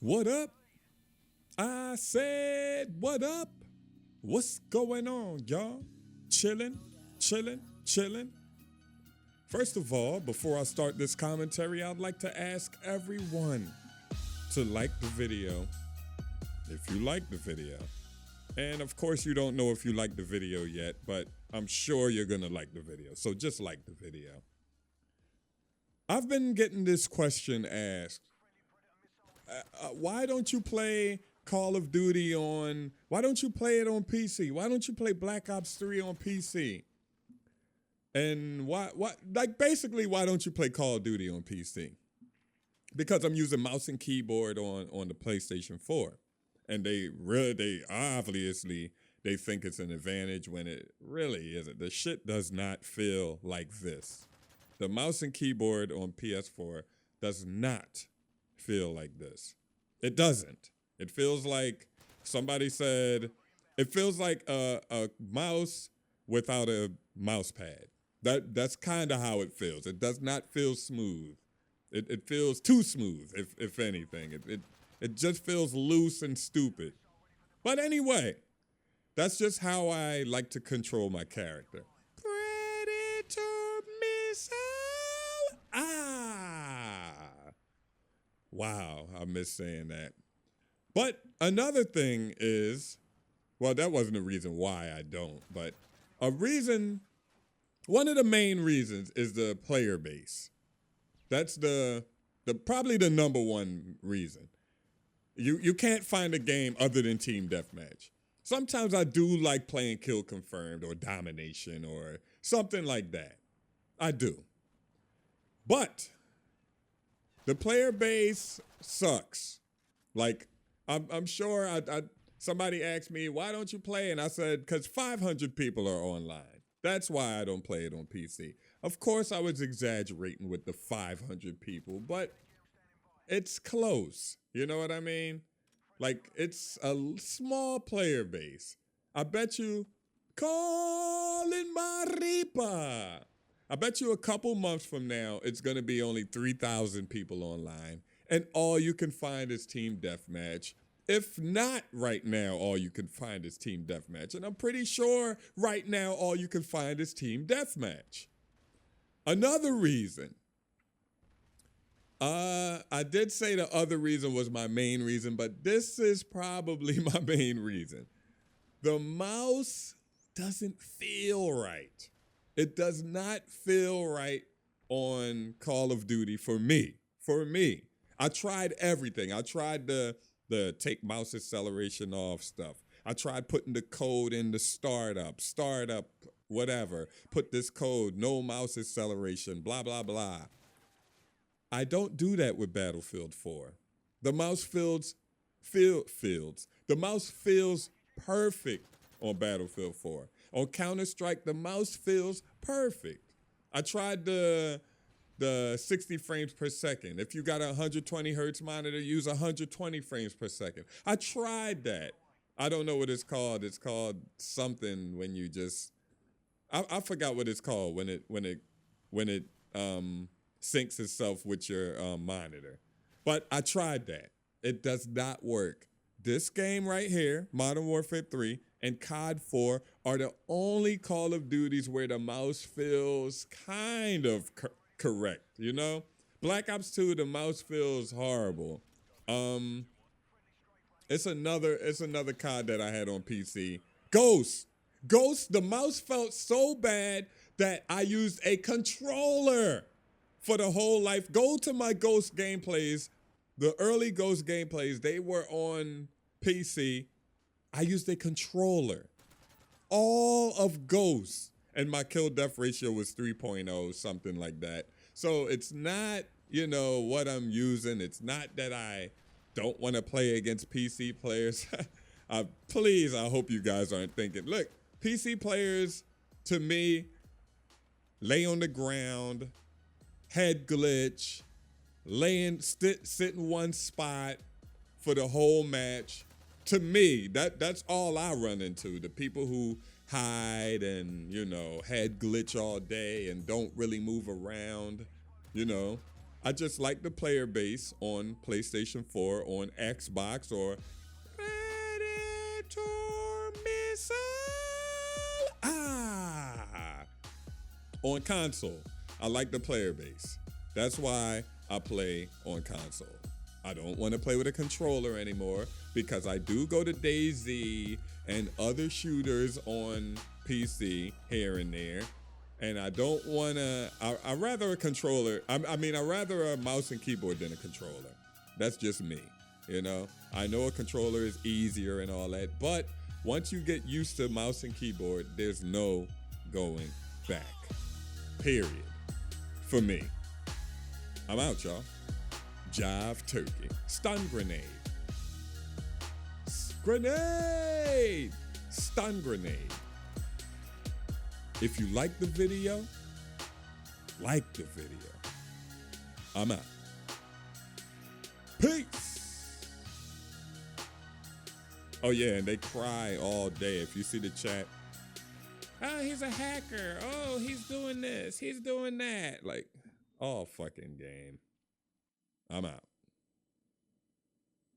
What up? I said, what up? What's going on, y'all? Chilling, chilling, chilling. First of all, before I start this commentary, I'd like to ask everyone to like the video if you like the video. And of course, you don't know if you like the video yet, but I'm sure you're gonna like the video. So just like the video. I've been getting this question asked, why don't you play Call of Duty on, why don't you play it on PC? Why don't you play Black Ops 3 on PC? And like basically, why don't you play Call of Duty on PC? Because I'm using mouse and keyboard on the PlayStation 4. And they obviously, they think it's an advantage when it really isn't. The shit does not feel like this. The mouse and keyboard on PS4 does not feel like this. It doesn't. It feels like somebody said, it feels like a mouse without a mouse pad. That's kind of how it feels. It does not feel smooth. It feels too smooth, if anything. It just feels loose and stupid. But anyway, that's just how I like to control my character. Predator missile. Wow, I miss saying that. But another thing is, well, that wasn't a reason why I don't, but a reason, one of the main reasons is the player base. That's the probably the number one reason. You can't find a game other than team deathmatch. Sometimes I do like playing kill confirmed or domination or something like that. I do. But the player base sucks. Like I'm sure somebody asked me, why don't you play? And I said, because 500 people are online. That's why I don't play it on PC. Of course, I was exaggerating with the 500 people, but it's close. You know what I mean? Like, it's a small player base. I bet you, Colin Maripa. I bet you a couple months from now, it's going to be only 3,000 people online, and all you can find is Team Deathmatch. If not right now, all you can find is Team Deathmatch. And I'm pretty sure right now, all you can find is Team Deathmatch. Another reason. I did say the other reason was my main reason, but this is probably my main reason. The mouse doesn't feel right. It does not feel right on Call of Duty for me. For me. I tried everything. I tried the take mouse acceleration off stuff. I tried putting the code in the startup, whatever. Put this code, no mouse acceleration, blah, blah, blah. I don't do that with Battlefield 4. The mouse the mouse feels perfect on Battlefield 4. On Counter-Strike, the mouse feels perfect. I tried the 60 frames per second. If you got a 120 hertz monitor, use 120 frames per second. I tried that. I don't know what it's called. It's called something when you just, I forgot what it's called when it syncs itself with your monitor. But I tried that. It does not work. This game right here, Modern Warfare 3 and COD 4 are the only Call of Duties where the mouse feels kind of correct, you know? Black Ops 2, the mouse feels horrible. It's another COD that I had on PC. Ghost, the mouse felt so bad that I used a controller for the whole life. Go to my Ghost gameplays. The early Ghost gameplays, they were on PC. I used a controller. All of Ghost. And my kill death ratio was 3.0, something like that. So it's not, what I'm using. It's not that I don't want to play against PC players. Please, I hope you guys aren't thinking, look, PC players, to me, lay on the ground, head glitch, sit in one spot for the whole match. To me, that's all I run into. The people who hide and, head glitch all day and don't really move around, I just like the player base on PlayStation 4, on Xbox, or Predator Missile. On console. I like the player base. That's why I play on console. I don't want to play with a controller anymore because I do go to DayZ and other shooters on PC here and there. And I don't want to, I rather a controller. I rather a mouse and keyboard than a controller. That's just me, you know. I know a controller is easier and all that, but once you get used to mouse and keyboard, there's no going back. Period. For me. I'm out, y'all. Jive turkey. Stun grenade. Grenade! Stun grenade. If you like the video, like the video. I'm out. Peace. Oh yeah, and they cry all day. If you see the chat, oh, he's a hacker. Oh, he's doing this. He's doing that. Like, all fucking game. I'm out.